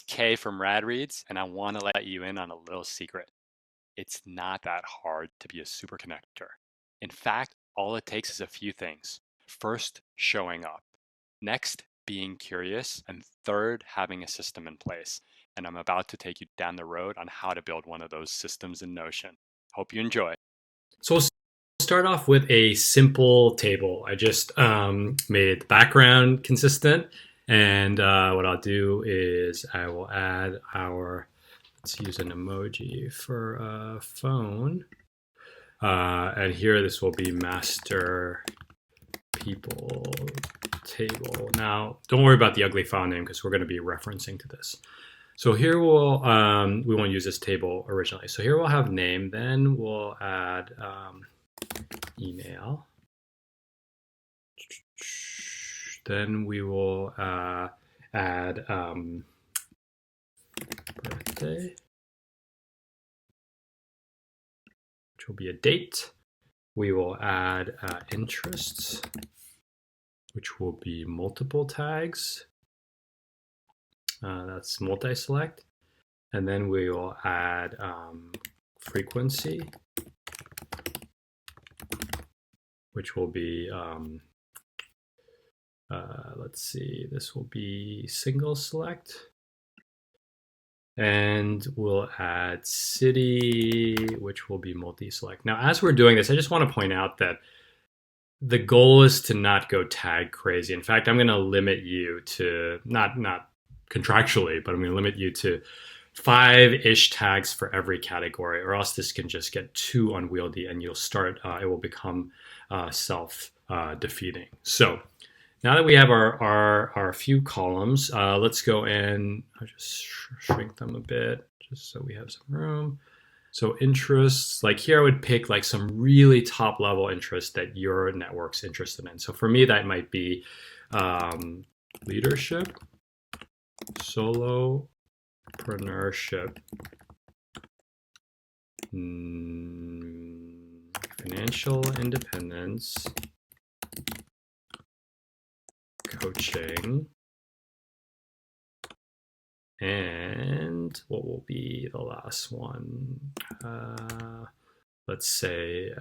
Kay from Rad Reads, and I want to let you in on a little secret. It's not that hard to be a super connector. In fact, all it takes is a few things. First, showing up. Next, being curious. And third, having a system in place. And I'm about to take you down the road on how to build one of those systems in Notion. Hope you enjoy. So we'll start off with a simple table. I just made the background consistent. And what I'll do is I will add let's use an emoji for a phone. And here this will be master people table. Now, don't worry about the ugly file name because we're going to be referencing to this. So here we won't use this table originally. So here we'll have name, then we'll add email. Then we will add birthday, which will be a date. We will add interests, which will be multiple tags. That's multi-select. And then we will add frequency, which will be, let's see, this will be single select. And we'll add city, which will be multi-select. Now, as we're doing this, I just want to point out that the goal is to not go tag crazy. In fact, I'm going to limit you to, not contractually, but I'm going to limit you to 5-ish tags for every category, or else this can just get too unwieldy and you'll start, it will become self-defeating. So now that we have our few columns, let's go in, I'll just shrink them a bit just so we have some room. So interests, like here I would pick like some really top level interests that your network's interested in. So for me, that might be leadership, solopreneurship, financial independence, coaching, and what will be the last one? Let's say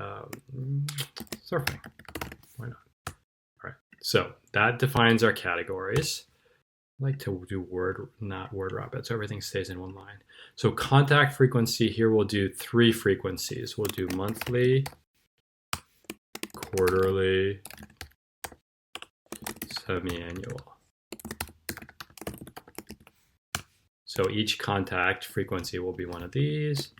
surfing. Why not? All right. So that defines our categories. I like to do not word rapid, so everything stays in one line. So contact frequency, here we'll do 3 frequencies. We'll do monthly, quarterly, semi-annual. So each contact frequency will be one of these.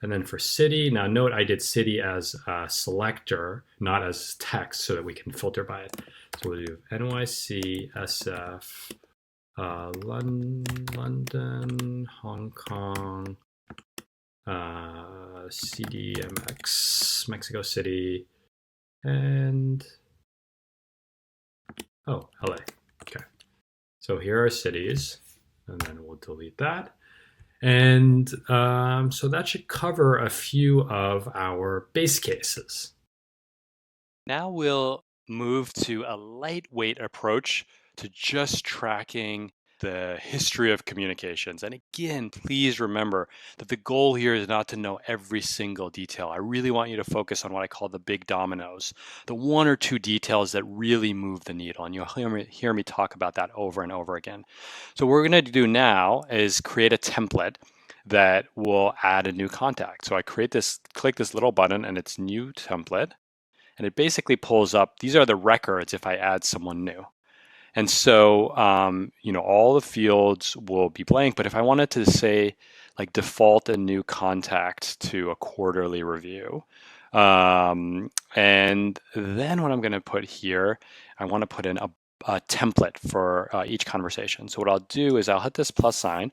And then for city, now note I did city as a selector, not as text, so that we can filter by it. So we'll do NYC, SF, London, Hong Kong, CDMX, Mexico City, and LA. Okay. So here are cities, and then we'll delete that. And so that should cover a few of our base cases. Now we'll move to a lightweight approach to just tracking the history of communications. And again, please remember that the goal here is not to know every single detail. I really want you to focus on what I call the big dominoes, the 1 or 2 details that really move the needle. And you'll hear me talk about that over and over again. So what we're going to do now is create a template that will add a new contact. So I click this little button and it's new template. And it basically pulls up, these are the records if I add someone new. And so, all the fields will be blank, but if I wanted to say, like default a new contact to a quarterly review, and then what I'm going to put here, I want to put in a template for each conversation. So what I'll do is I'll hit this plus sign,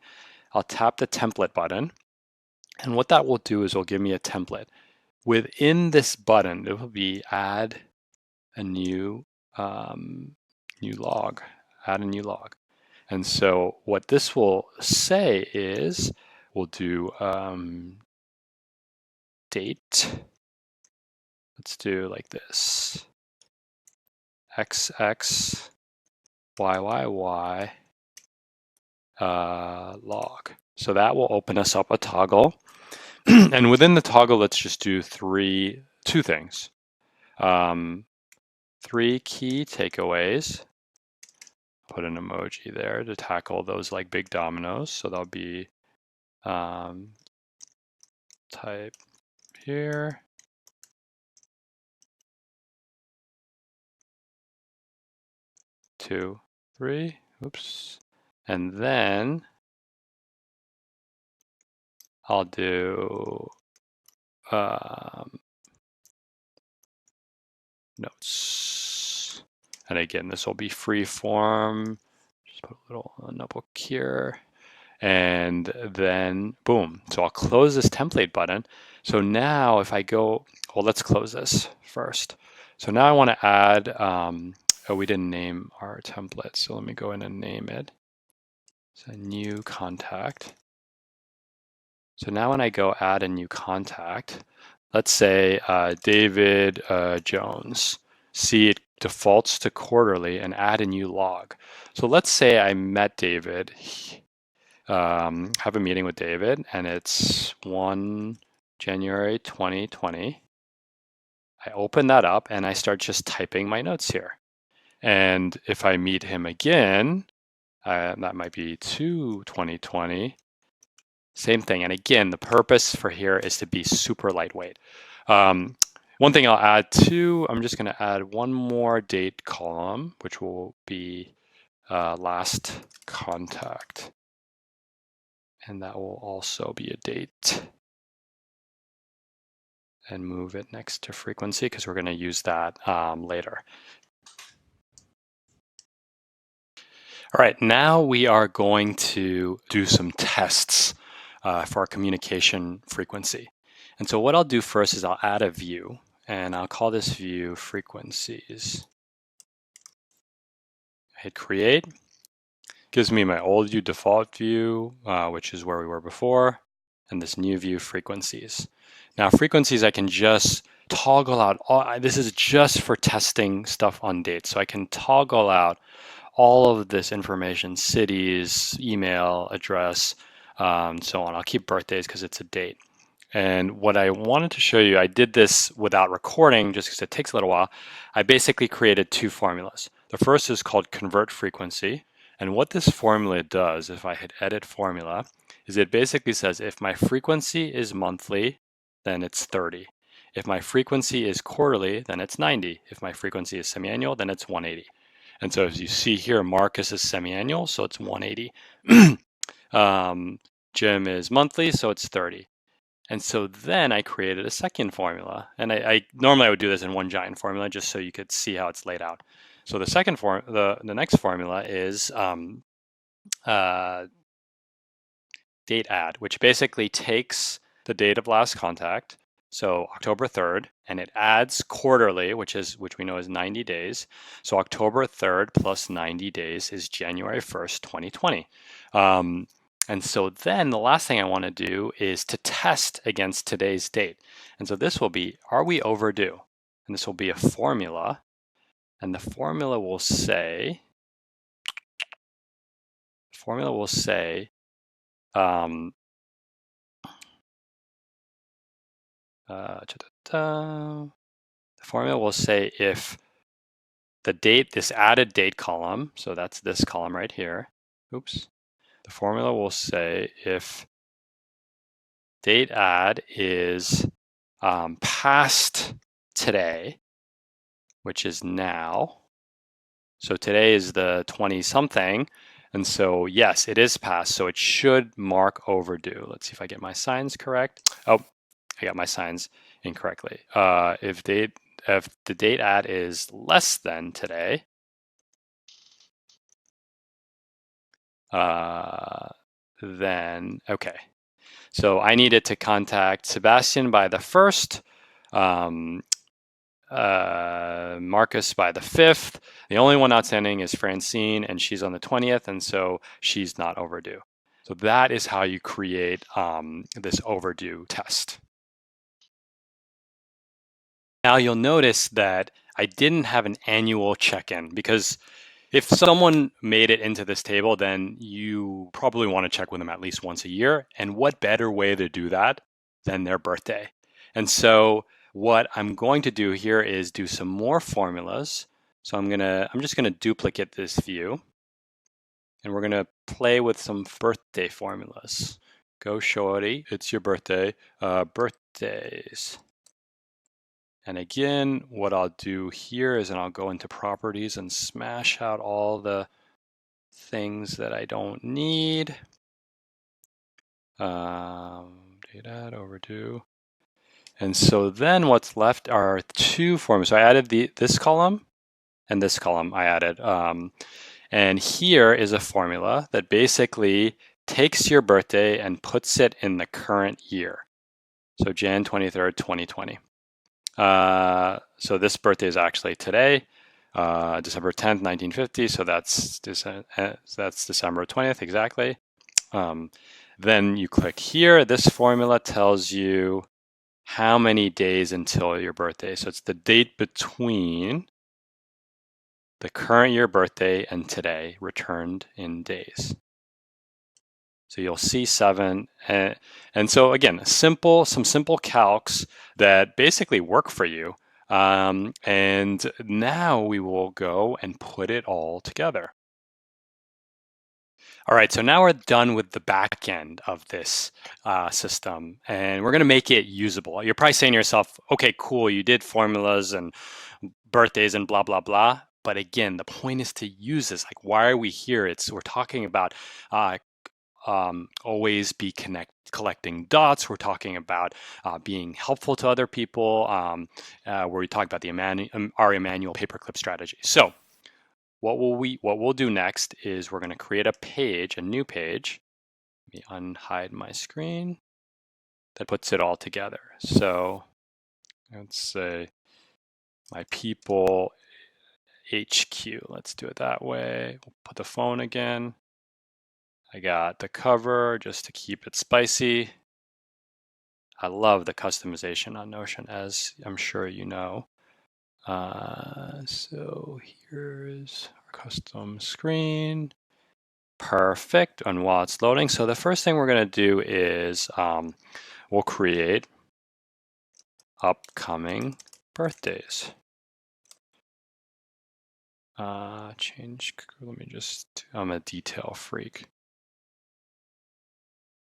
I'll tap the template button, and what that will do is it'll give me a template. Within this button, it will be add a new log, add a new log. And so what this will say is we'll do date. Let's do like this. XX, YYY, log. So that will open us up a toggle. And within the toggle, let's just do two things. 3 key takeaways. Put an emoji there to tackle those like big dominoes. So that'll be type here. Two, three, oops. And then I'll do notes. And again, this will be free form. Just put a little notebook here. And then boom. So I'll close this template button. So now if I go, well, let's close this first. So now I want to add, oh, we didn't name our template. So let me go in and name it. It's a new contact. So now when I go add a new contact, let's say David Jones, see it defaults to quarterly and add a new log. So let's say I met David, have a meeting with David, and it's 1 January 2020. I open that up and I start just typing my notes here. And if I meet him again, that might be 2 2020. Same thing. And again, the purpose for here is to be super lightweight. One thing I'll add too, I'm just going to add one more date column, which will be last contact. And that will also be a date. And move it next to frequency because we're going to use that later. All right, now we are going to do some tests for our communication frequency. And so what I'll do first is I'll add a view, and I'll call this view frequencies. Hit create. Gives me my old view default view, which is where we were before, and this new view frequencies. Now frequencies I can just toggle out. This is just for testing stuff on dates. So I can toggle out all of this information, cities, email, address, so on. I'll keep birthdays because it's a date. And what I wanted to show you, I did this without recording just because it takes a little while. I basically created two formulas. The first is called convert frequency. And what this formula does, if I hit edit formula, is it basically says if my frequency is monthly, then it's 30. If my frequency is quarterly, then it's 90. If my frequency is semi-annual, then it's 180. And so as you see here, Marcus is semi-annual, so it's 180. Jim is monthly, so it's 30. And so then I created a second formula. And I normally I would do this in one giant formula just so you could see how it's laid out. So the second the next formula is date add, which basically takes the date of last contact, so October 3rd, and it adds quarterly, which we know is 90 days. So October 3rd plus 90 days is January 1st, 2020. And so then the last thing I want to do is to test against today's date. And so this will be, are we overdue? And this will be a formula. And the formula will say, the formula will say if the date, this added date column, so that's this column right here, oops, the formula will say if date add is past today, which is now, so today is the 20-something, and so yes, it is past, so it should mark overdue. Let's see if I get my signs correct. Oh, I got my signs incorrectly. If the date add is less than today, then okay. So I needed to contact Sebastian by the 1st, Marcus by the 5th. The only one outstanding is Francine, and she's on the 20th, and so she's not overdue. So that is how you create this overdue test. Now you'll notice that I didn't have an annual check-in because If someone made it into this table, then you probably want to check with them at least once a year. And what better way to do that than their birthday? And so what I'm going to do here is do some more formulas. So I'm just gonna duplicate this view, and we're gonna play with some birthday formulas. Go shorty, it's your birthday. Birthdays. And again, what I'll do here is, I'll go into properties and smash out all the things that I don't need. Data overdue. And so then what's left are two formulas. So I added this column and this column I added. And here is a formula that basically takes your birthday and puts it in the current year. So Jan 23rd, 2020. So this birthday is actually today, December 10th, 1950. So that's December 20th exactly. Then you click here. This formula tells you how many days until your birthday. So it's the date between the current year birthday and today, returned in days. So you'll see 7. And so again, some simple calcs that basically work for you. And now we will go and put it all together. All right, so now we're done with the back end of this system, and we're going to make it usable. You're probably saying to yourself, okay, cool, you did formulas and birthdays and blah, blah, blah. But again, the point is to use this. Like, why are we here? We're talking about always be collecting dots. We're talking about being helpful to other people, where we talk about the our Emmanuel paperclip strategy. So what we'll do next is we're going to create a new page. Let me unhide my screen. That puts it all together. So let's say my people HQ. Let's do it that way. We'll put the phone again. I got the cover just to keep it spicy. I love the customization on Notion, as I'm sure you know. So here's our custom screen. Perfect. And while it's loading, so the first thing we're going to do is we'll create upcoming birthdays. Let me just, I'm a detail freak.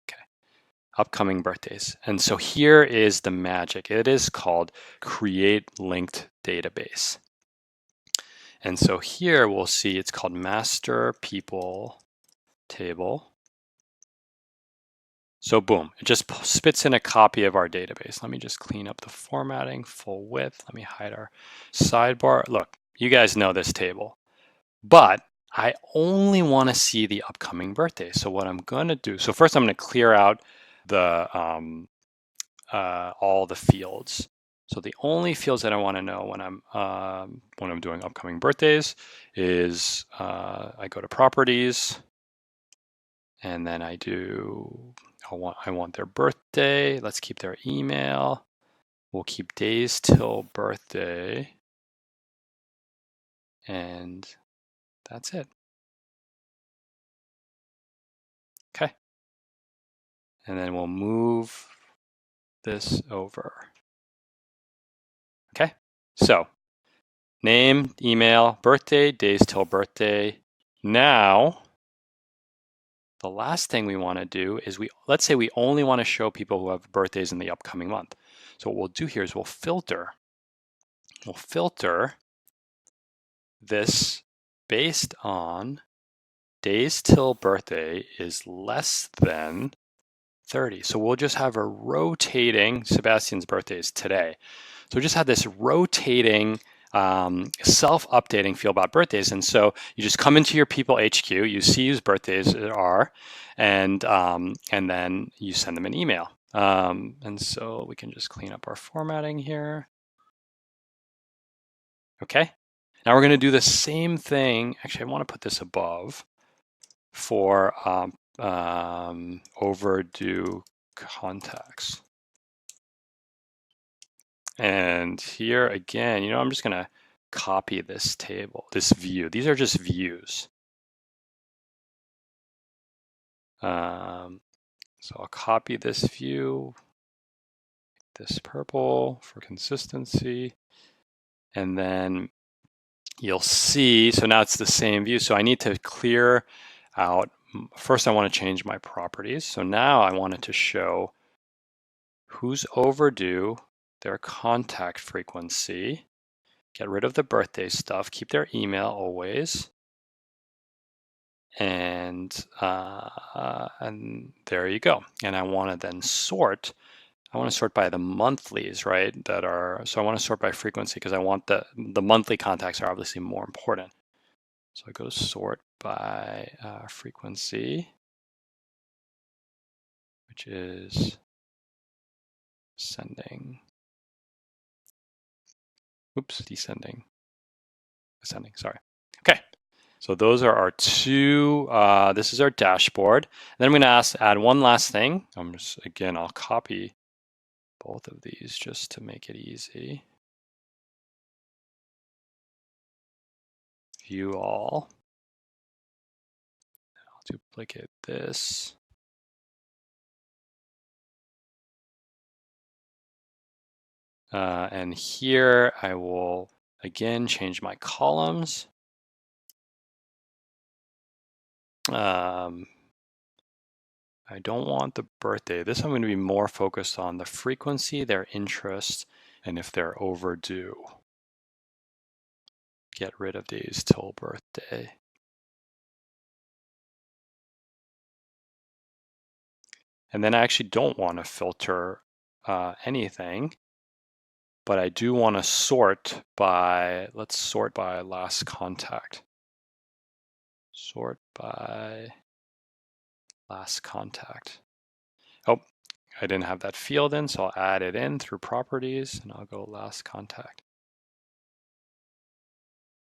Okay, upcoming birthdays. And so here is the magic. It is called create linked database. And so here we'll see it's called master people table. So boom, it just spits in a copy of our database. Let me just clean up the formatting, full width. Let me hide our sidebar. Look, you guys know this table, but I only want to see the upcoming birthday. So what I'm going to do, so first I'm going to clear out the all the fields. So the only fields that I want to know when I'm doing upcoming birthdays is I go to properties, and then I want their birthday. Let's keep their email. We'll keep days till birthday, and that's it. Okay, and then we'll move this over. Okay, so name, email, birthday, days till birthday. Now, the last thing we want to do is let's say we only want to show people who have birthdays in the upcoming month. So what we'll do here is we'll filter this based on days till birthday is less than 30. So we'll just have a rotating, Sebastian's birthday is today. So we just have this rotating, self-updating field about birthdays. And so you just come into your people HQ, you see whose birthdays are, and then you send them an email. And so we can just clean up our formatting here. Okay. Now we're going to do the same thing. Actually, I want to put this above for overdue contacts. And here again, I'm just going to copy this table, this view. These are just views. So I'll copy this view, this purple for consistency, and then you'll see, so now it's the same view. So I need to clear out, first I want to change my properties. So now I want it to show who's overdue, their contact frequency, get rid of the birthday stuff, keep their email always. And there you go. And I want to then sort. I want to sort by the monthlies, right? So I want to sort by frequency because I want the monthly contacts are obviously more important. So I go to sort by frequency, which is sending. Oops, descending. Ascending, sorry. Okay. So those are our two, this is our dashboard. Then I'm going to add one last thing. Again, I'll copy both of these just to make it easy. View all. I'll duplicate this. And here I will, again, change my columns. I don't want the birthday. This I'm going to be more focused on the frequency, their interest, and if they're overdue. Get rid of these till birthday. And then I actually don't want to filter anything, but I do want to sort by, let's sort by last contact. Sort by last contact. Oh, I didn't have that field in, so I'll add it in through properties and I'll go last contact.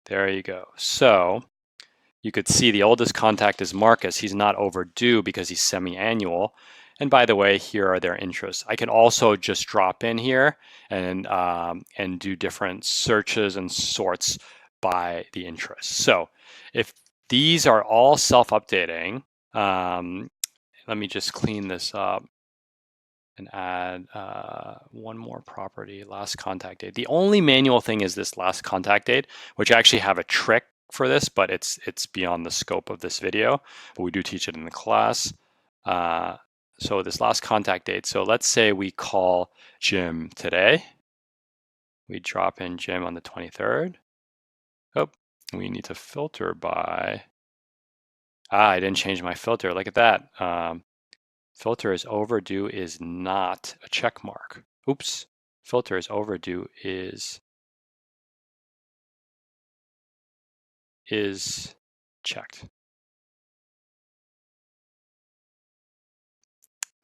There you go. So you could see the oldest contact is Marcus. He's not overdue because he's semi-annual. And by the way, here are their interests. I can also just drop in here and do different searches and sorts by the interest. So if these are all self-updating, let me just clean this up and add one more property, last contact date. The only manual thing is this last contact date, which I actually have a trick for this, but it's beyond the scope of this video, but we do teach it in the class. So this last contact date, so let's say we call Jim today. We drop in Jim on the 23rd. Oh, we need to filter by, I didn't change my filter, look at that. Filter is overdue is not a check mark. Oops, filter is overdue is checked.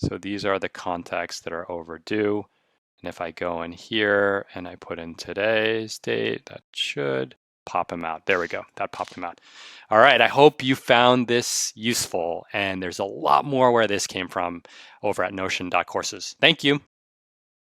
So these are the contacts that are overdue. And if I go in here and I put in today's date, that should pop them out. There we go. That popped them out. All right. I hope you found this useful. And there's a lot more where this came from over at notion.courses. Thank you.